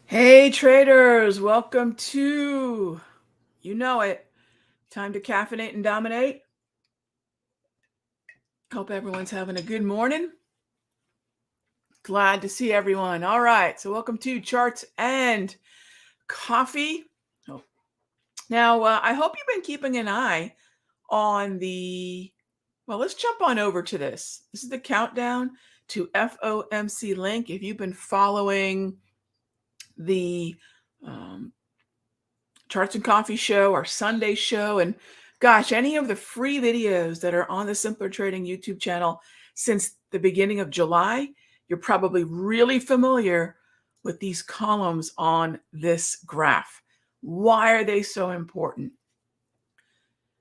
Hey traders, welcome to, you know it, time to caffeinate and dominate. Hope everyone's having a good morning. Glad to see everyone. All right, so welcome to Charts and Coffee. Oh. Now, I hope you've been keeping an eye on well, let's jump on over to this. This is the countdown to FOMC link. If you've been following the Charts and Coffee show, our Sunday show, and gosh, any of the free videos that are on the Simpler Trading YouTube channel since the beginning of July, you're probably really familiar with these columns on this graph. Why are they so important?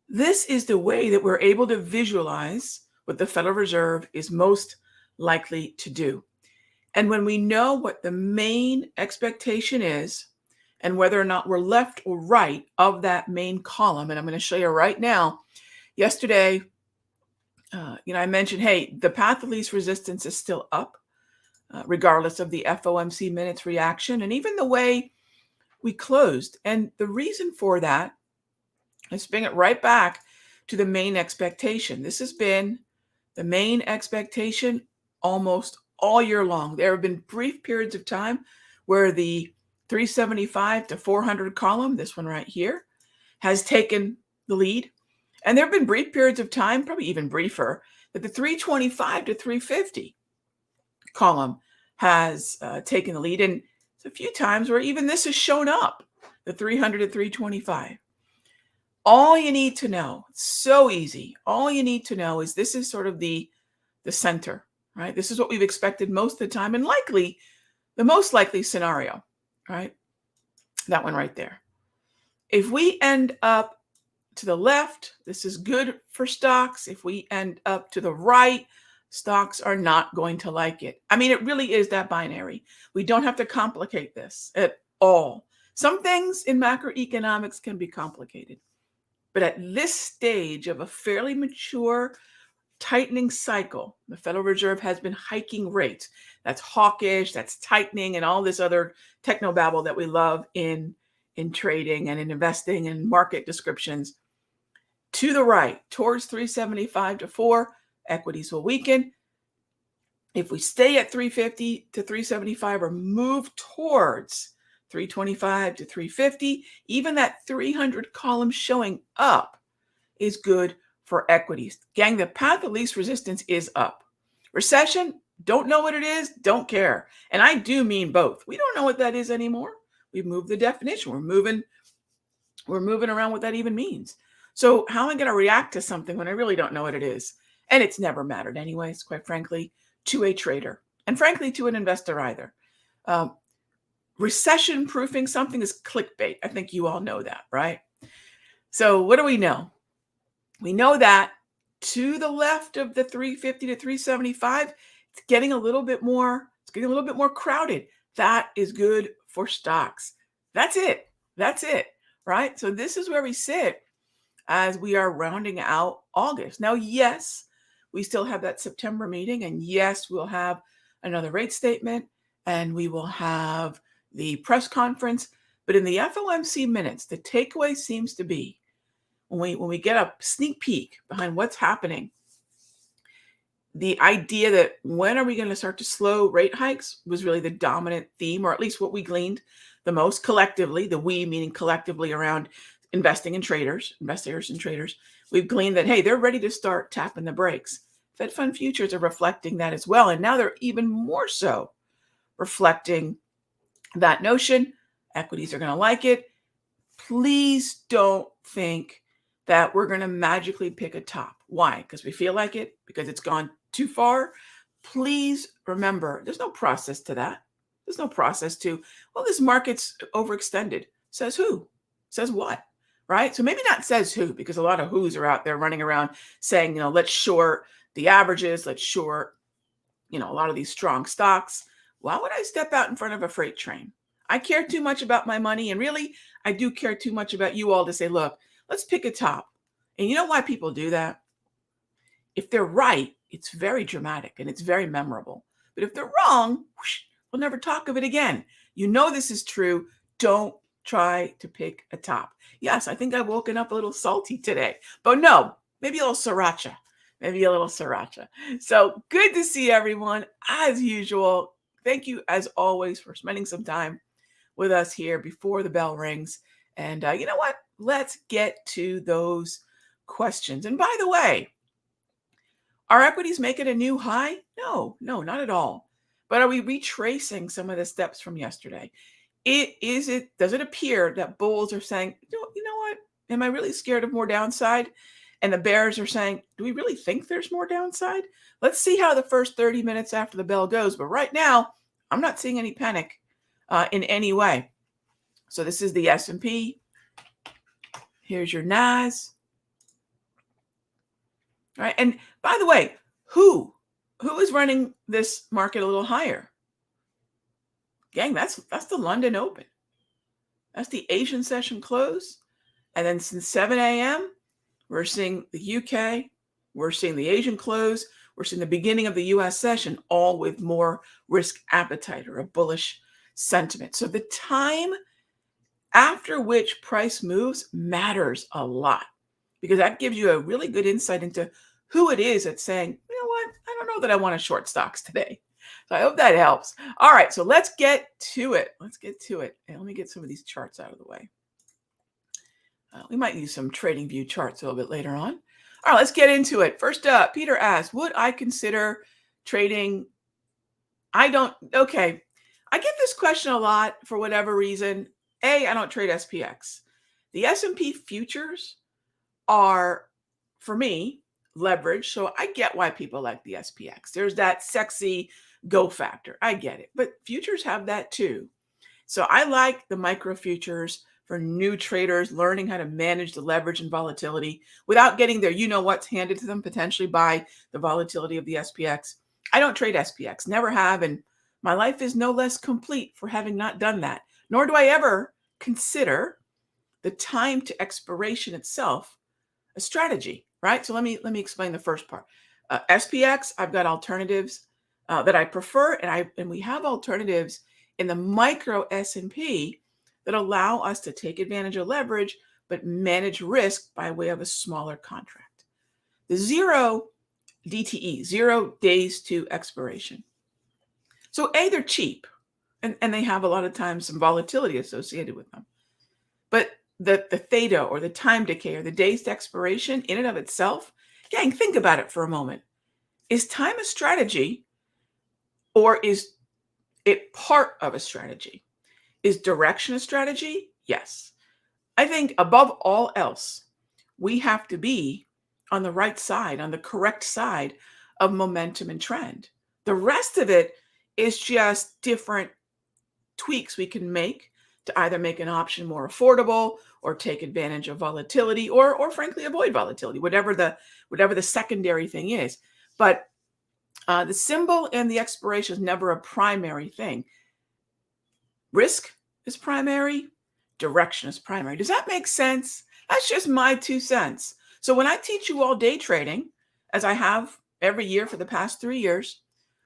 This is the way that we're able to visualize what the Federal Reserve is most likely to do. And when we know what the main expectation is, and whether or not we're left or right of that main column, and I'm going to show you right now. Yesterday, I mentioned, hey, the path of least resistance is still up, regardless of the FOMC minutes reaction, and even the way we closed. And the reason for that, let's bring it right back to the main expectation. This has been the main expectation almost all year long. There have been brief periods of time where the 375 to 400 column, this one right here, has taken the lead. And there have been brief periods of time, probably even briefer, that the 325 to 350 column has taken the lead. And it's a few times where even this has shown up, the 300 to 325. All you need to know, it's so easy. All you need to know is this is sort of the center, right? This is what we've expected most of the time, and likely the most likely scenario, right? That one right there. If we end up to the left, this is good for stocks. If we end up to the right, stocks are not going to like it. I mean, it really is that binary. We don't have to complicate this at all. Some things in macroeconomics can be complicated. But at this stage of a fairly mature tightening cycle, the Federal Reserve has been hiking rates. That's hawkish, that's tightening, and all this other technobabble that we love in trading and in investing and market descriptions. To the right, towards 375 to 4, equities will weaken. If we stay at 350 to 375 or move towards 325 to 350, even that 300 column showing up is good for equities. Gang, the path of least resistance is up. Recession, don't know what it is, don't care. And I do mean both. We don't know what that is anymore. We've moved the definition. We're moving around what that even means. So how am I going to react to something when I really don't know what it is? And it's never mattered anyways, quite frankly, to a trader, and frankly to an investor either. Recession proofing something is clickbait. I think you all know that, right? So what do we know? We know that to the left of the 350 to 375, it's getting a little bit more crowded. That is good for stocks. That's it, right? So this is where we sit as we are rounding out August. Now, yes, we still have that September meeting, and yes, we'll have another rate statement, and we will have the press conference. But in the FOMC minutes, the takeaway seems to be, when we get a sneak peek behind what's happening, the idea that when are we going to start to slow rate hikes was really the dominant theme, or at least what we gleaned the most collectively, the we meaning collectively around investors and traders. We've gleaned that, hey, they're ready to start tapping the brakes. Fed fund futures are reflecting that as well. And now they're even more so reflecting that notion. Equities are going to like it. Please don't think that we're going to magically pick a top. Why? Because we feel like it? Because it's gone too far? Please remember, there's no process to that. There's no process to, well, this market's overextended. Says who? Says what? Right? So maybe not says who, because a lot of who's are out there running around saying, let's short the averages, let's short, a lot of these strong stocks. Why would I step out in front of a freight train? I care too much about my money, and really, I do care too much about you all to say, look, let's pick a top. And you know why people do that? If they're right, it's very dramatic and it's very memorable. But if they're wrong, whoosh, we'll never talk of it again. You know this is true. Don't try to pick a top. Yes, I think I've woken up a little salty today, but no, maybe a little sriracha. Maybe a little sriracha. So good to see everyone as usual. Thank you as always for spending some time with us here before the bell rings. And you know what? Let's get to those questions. And by the way, are equities making a new high? No, not at all. But are we retracing some of the steps from yesterday? Does it appear that bulls are saying, you know what? Am I really scared of more downside? And the bears are saying, do we really think there's more downside? Let's see how the first 30 minutes after the bell goes. But right now, I'm not seeing any panic in any way. So this is the S&P. Here's your NAS. All right. And by the way, who is running this market a little higher? Gang, that's the London Open. That's the Asian session close. And then since 7 a.m., we're seeing the UK, we're seeing the Asian close, we're seeing the beginning of the US session, all with more risk appetite or a bullish sentiment. So the time after which price moves matters a lot, because that gives you a really good insight into who it is that's saying, you know what, I don't know that I want to short stocks today. So I hope that helps. All right, so let's get to it. And let me get some of these charts out of the way. We might use some trading view charts a little bit later on. All right, let's get into it. First up, Peter asks, would I consider trading? Okay. I get this question a lot for whatever reason. I don't trade SPX. The S&P futures are, for me, leverage. So I get why people like the SPX. There's that sexy go factor. I get it. But futures have that too. So I like the micro futures for new traders learning how to manage the leverage and volatility without getting their you-know-what's handed to them potentially by the volatility of the SPX. I don't trade SPX, never have, and my life is no less complete for having not done that. Nor do I ever consider the time to expiration itself a strategy, right? So let me explain the first part. SPX, I've got alternatives that I prefer, and we have alternatives in the micro S&P that allow us to take advantage of leverage, but manage risk by way of a smaller contract. The zero DTE, 0 days to expiration. So they're cheap, and they have a lot of times some volatility associated with them. But the theta or the time decay or the days to expiration in and of itself, gang, think about it for a moment. Is time a strategy, or is it part of a strategy? Is direction a strategy? Yes. I think above all else, we have to be on the right side, on the correct side of momentum and trend. The rest of it is just different tweaks we can make to either make an option more affordable or take advantage of volatility or frankly avoid volatility, whatever the secondary thing is. But the symbol and the expiration is never a primary thing. Risk is primary, direction is primary. Does that make sense? That's just my 2 cents. So when I teach you all day trading, as I have every year for the past 3 years,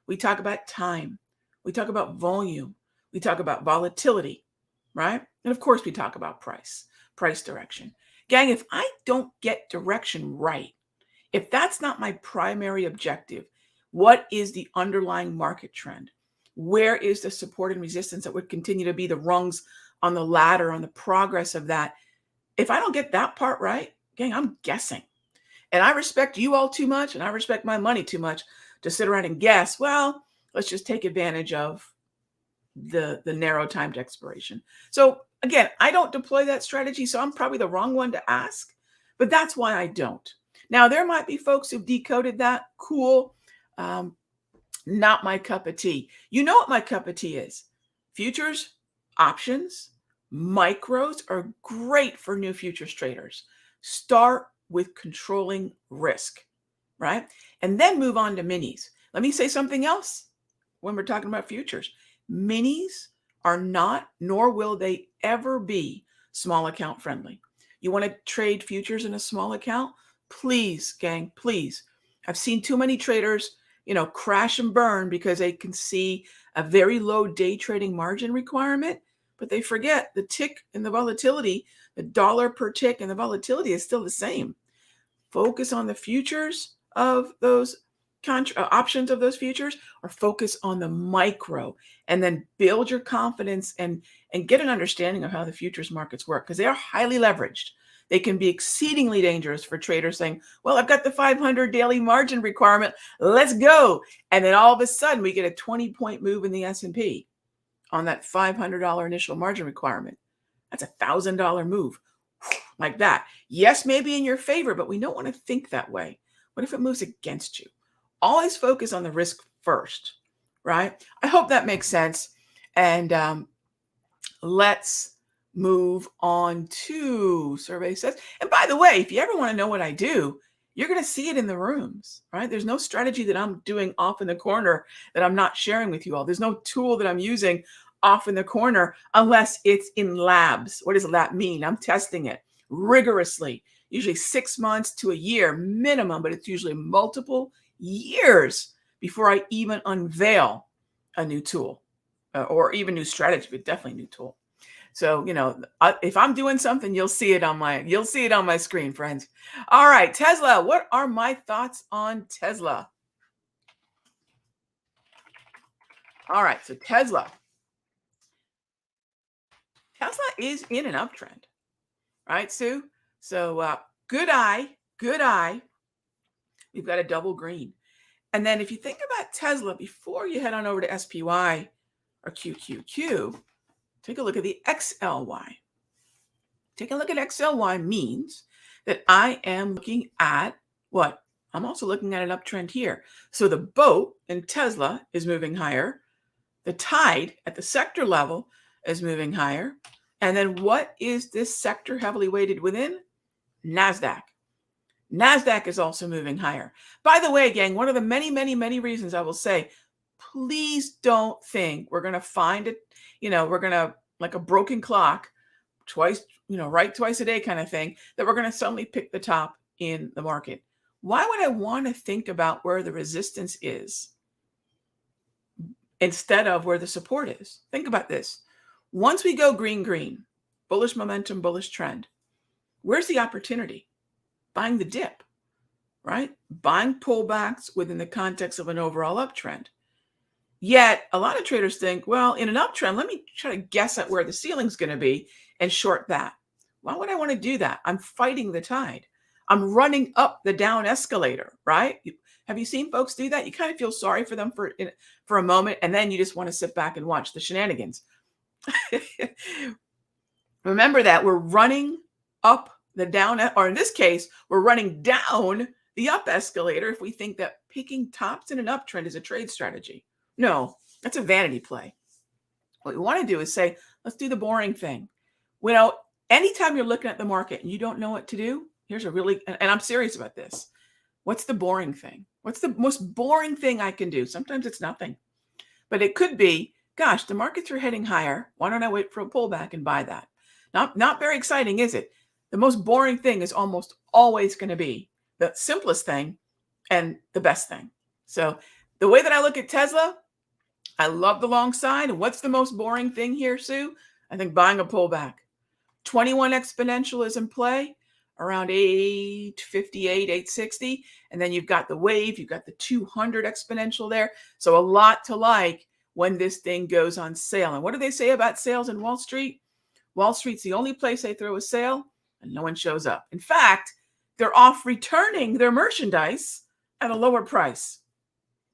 we talk about time, we talk about volume, we talk about volatility, right? And of course, we talk about price direction. Gang, if I don't get direction right, if that's not my primary objective, what is the underlying market trend? Where is the support and resistance that would continue to be the rungs on the ladder, on the progress of that? If I don't get that part right, gang, I'm guessing. And I respect you all too much, and I respect my money too much to sit around and guess, well, let's just take advantage of the narrow timed expiration. So again, I don't deploy that strategy, so I'm probably the wrong one to ask, but that's why I don't. Now, there might be folks who've decoded that. Cool. Not my cup of tea. You know what my cup of tea is? Futures, options, micros are great for new futures traders. Start with controlling risk, right? And then move on to minis. Let me say something else when we're talking about futures. Minis are not, nor will they ever be, small account friendly. You want to trade futures in a small account? Please, gang, please. I've seen too many traders crash and burn because they can see a very low day trading margin requirement, but they forget the tick and the volatility, the dollar per tick and the volatility is still the same. Focus on the futures of those options of those futures, or focus on the micro, and then build your confidence and get an understanding of how the futures markets work, because they are highly leveraged. They can be exceedingly dangerous for traders saying, well, I've got the 500 daily margin requirement, let's go. And then all of a sudden we get a 20-point move in the S&P on that $500 initial margin requirement. That's a $1,000 move like that. Yes, maybe in your favor, but we don't want to think that way. What if it moves against you? Always focus on the risk first, right? I hope that makes sense. And let's move on to survey says. And by the way, if you ever want to know what I do, you're going to see it in the rooms, right? There's no strategy that I'm doing off in the corner that I'm not sharing with you all. There's no tool that I'm using off in the corner unless it's in labs. What does that mean? I'm testing it rigorously, usually 6 months to a year minimum, but it's usually multiple years before I even unveil a new tool or even new strategy, but definitely new tool. So, if I'm doing something, you'll see it on my screen, friends. All right, Tesla. What are my thoughts on Tesla? All right, so Tesla is in an uptrend, right, Sue? So good eye. We've got a double green. And then if you think about Tesla, before you head on over to SPY or QQQ, take a look at the XLY. Take a look at XLY means that I am looking at what? I'm also looking at an uptrend here. So the boat in Tesla is moving higher. The tide at the sector level is moving higher. And then what is this sector heavily weighted within? NASDAQ. NASDAQ is also moving higher. By the way, gang, one of the many, many, many reasons I will say, please don't think we're going to find it, we're going to, like a broken clock, twice, right twice a day kind of thing, that we're going to suddenly pick the top in the market. Why would I want to think about where the resistance is instead of where the support is? Think about this. Once we go green, bullish momentum, bullish trend, where's the opportunity? Buying the dip, right? Buying pullbacks within the context of an overall uptrend. Yet a lot of traders think, well, in an uptrend, let me try to guess at where the ceiling's going to be and short that. Why would I want to do that? I'm fighting the tide. I'm running up the down escalator, right? Have you seen folks do that? You kind of feel sorry for them for a moment, and then you just want to sit back and watch the shenanigans. Remember that we're running up the down, or in this case, we're running down the up escalator if we think that picking tops in an uptrend is a trade strategy. No, that's a vanity play. What we want to do is say, let's do the boring thing. Anytime you're looking at the market and you don't know what to do, and I'm serious about this. What's the boring thing? What's the most boring thing I can do? Sometimes it's nothing, but it could be, gosh, the markets are heading higher. Why don't I wait for a pullback and buy that? Not very exciting, is it? The most boring thing is almost always going to be the simplest thing and the best thing. So the way that I look at Tesla, I love the long side. And what's the most boring thing here, Sue? I think buying a pullback. 21 exponential is in play around 858, 860. And then you've got the wave, you've got the 200 exponential there. So a lot to like when this thing goes on sale. And what do they say about sales in Wall Street? Wall Street's the only place they throw a sale and no one shows up. In fact, they're off returning their merchandise at a lower price.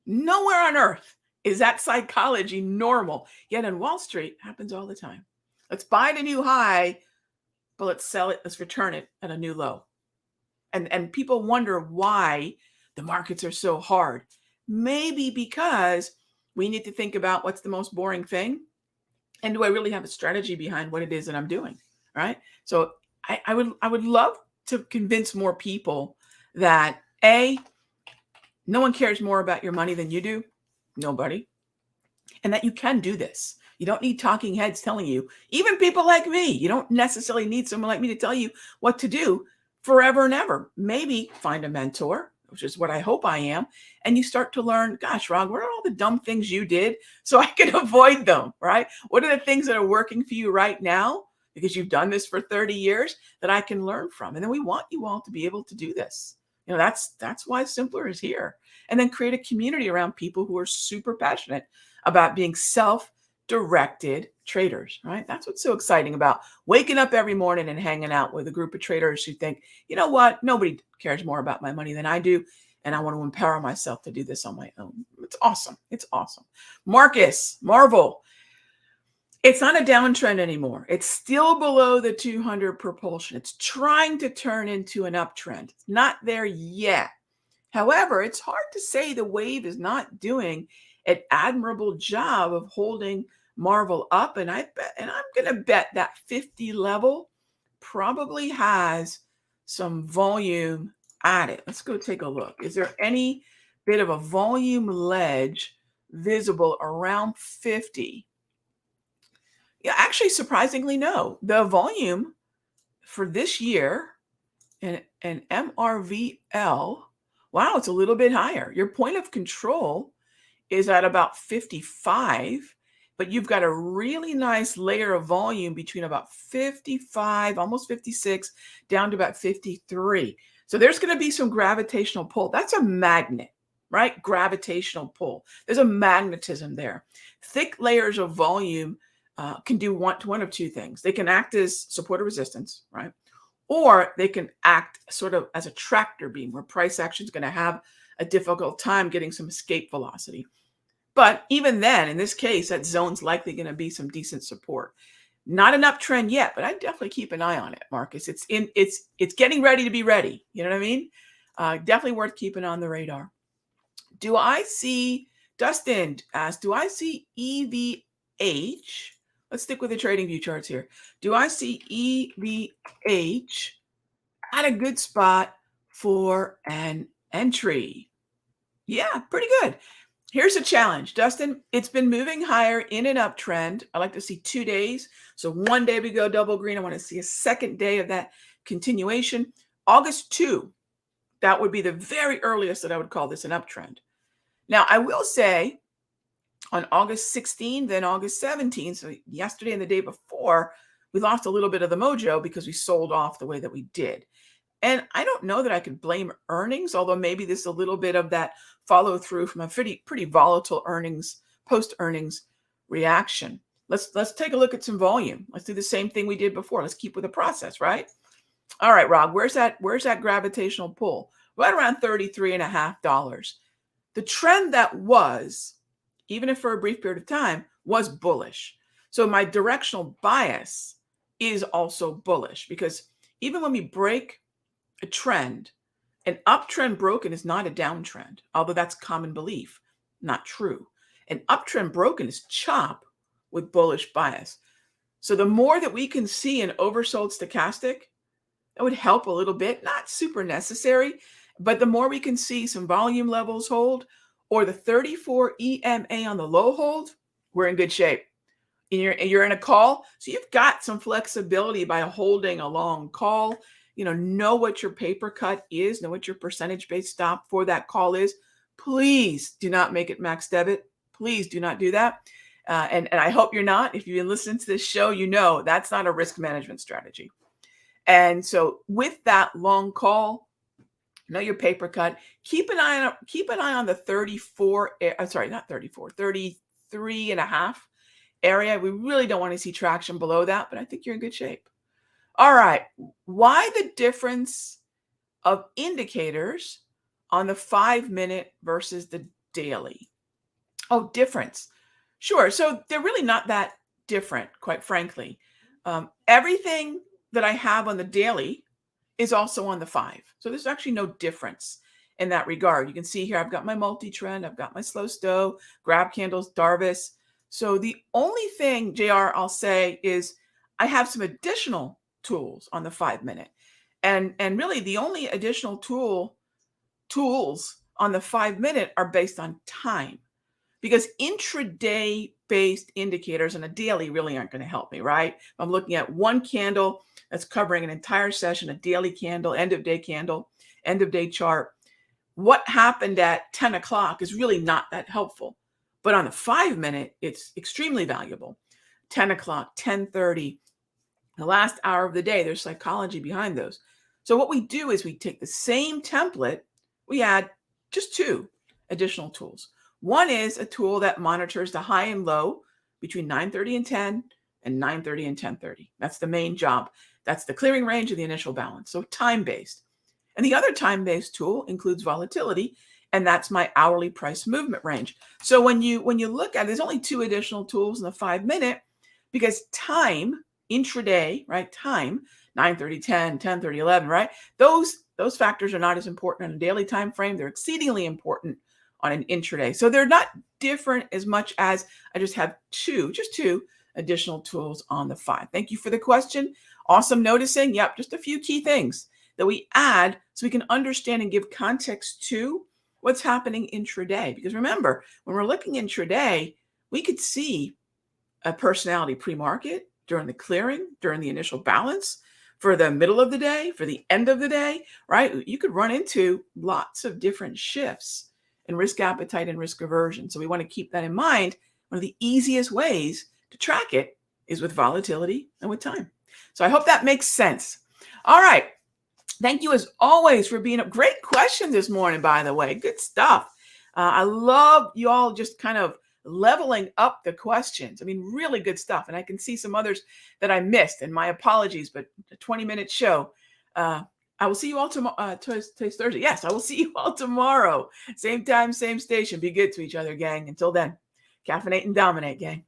Nowhere on earth is that psychology normal. Yet in Wall Street, it happens all the time. Let's buy at a new high, but let's sell it, let's return it at a new low. And people wonder why the markets are so hard. Maybe because we need to think about what's the most boring thing. And do I really have a strategy behind what it is that I'm doing? Right? So I would love to convince more people that no one cares more about your money than you do. Nobody. And that you can do this. You don't need talking heads telling you, even people like me. You don't necessarily need someone like me to tell you what to do forever and ever. Maybe find a mentor which is what I hope I am. And you start to learn, gosh, Rog, what are all the dumb things you did so I can avoid them, right? What are the things that are working for you right now, because you've done this for 30 years, that I can learn from? And then we want you all to be able to do this. That's why Simpler is here. And then create a community around people who are super passionate about being self-directed traders, right? That's what's so exciting about waking up every morning and hanging out with a group of traders who think, you know what, nobody cares more about my money than I do, and I want to empower myself to do this on my own. It's awesome. It's awesome. Marvel. It's not a downtrend anymore. It's still below the 200 propulsion. It's trying to turn into an uptrend. It's not there yet. However, it's hard to say the wave is not doing an admirable job of holding Marvel up. And I'm going to bet that 50 level probably has some volume at it. Let's go take a look. Is there any bit of a volume ledge visible around 50? Yeah, actually, surprisingly, no. The volume for this year and MRVL, wow, it's a little bit higher. Your point of control is at about 55, but you've got a really nice layer of volume between about 55, almost 56, down to about 53. So there's going to be some gravitational pull. That's a magnet, right? Gravitational pull. There's a magnetism there. Thick layers of volume can do one of two things. They can act as support or resistance, right? Or they can act sort of as a tractor beam where price action is going to have a difficult time getting some escape velocity. But even then, in this case, that zone's likely going to be some decent support. Not an uptrend yet, but I definitely keep an eye on it, Marcus. It's getting ready to be ready. You know what I mean? Definitely worth keeping on the radar. Dustin asked, do I see EVH? Let's stick with the trading view charts here. Do I see EVH at a good spot for an entry? Yeah, pretty good. Here's a challenge, Dustin. It's been moving higher in an uptrend. I like to see 2 days. So one day we go double green. I want to see a second day of that continuation. August 2, that would be the very earliest that I would call this an uptrend. Now, I will say on August 16, then August 17, so yesterday and the day before, we lost a little bit of the mojo because we sold off the way that we did. And I don't know that I could blame earnings, although maybe there's a little bit of that follow through from a pretty volatile post-earnings reaction. Let's take a look at some volume. Let's do the same thing we did before. Let's keep with the process, right? All right, Rob, where's that gravitational pull? Right around $33.50. The trend that was, even if for a brief period of time, was bullish. So my directional bias is also bullish, because even when we break a trend, an uptrend broken is not a downtrend, although that's common belief. Not true. An uptrend broken is chop with bullish bias. So the more that we can see an oversold stochastic, that would help a little bit, not super necessary, but the more we can see some volume levels hold, or the 34 EMA on the low hold, we're in good shape. You're in a call, so you've got some flexibility by holding a long call. Know what your paper cut is, know what your percentage-based stop for that call is. Please do not make it max debit. Please do not do that. And I hope you're not. If you've been listening to this show, that's not a risk management strategy. And so with that long call, know your paper cut. Keep an eye on the 33.5 area. We really don't want to see traction below that, but I think you're in good shape. All right. Why the difference of indicators on the 5-minute versus the daily? Oh, difference. Sure. So they're really not that different, quite frankly. Everything that I have on the daily is also on the 5. So there's actually no difference in that regard. You can see here, I've got my multi-trend, I've got my slow stow, grab candles, Darvis. So the only thing, JR, I'll say is I have some additional tools on the 5-minute. And really the only additional tools on the 5-minute are based on time, because intraday based indicators on a daily really aren't going to help me, right? If I'm looking at one candle that's covering an entire session, a daily candle, end of day chart, what happened at 10 o'clock is really not that helpful. But on the 5 minute, it's extremely valuable. 10 o'clock, 10:30, the last hour of the day, there's psychology behind those. So what we do is we take the same template, we add just two additional tools. One is a tool that monitors the high and low between 9:30 and 10 and 9:30 and 10:30. That's the main job. That's the clearing range of the initial balance. So time-based. And the other time-based tool includes volatility, and that's my hourly price movement range. So when you look at it, there's only two additional tools in the 5 minute because time, intraday, right? Time, 9:30, 10, 10:30, 11, right? Those factors are not as important on a daily time frame. They're exceedingly important on an intraday. So they're not different as much as I just have just two additional tools on the 5. Thank you for the question. Awesome noticing. Yep, just a few key things that we add so we can understand and give context to what's happening intraday. Because remember, when we're looking intraday, we could see a personality pre-market, during the clearing, during the initial balance, for the middle of the day, for the end of the day, right? You could run into lots of different shifts in risk appetite and risk aversion. So we want to keep that in mind. One of the easiest ways to track it is with volatility and with time. So I hope that makes sense. All right. Thank you as always for being a great question this morning, by the way. Good stuff. I love you all just kind of leveling up the questions. I mean, really good stuff. And I can see some others that I missed, and my apologies, but a 20-minute show. I will see you all tomorrow. Today's Thursday. Yes, I will see you all tomorrow. Same time, same station. Be good to each other, gang. Until then, caffeinate and dominate, gang.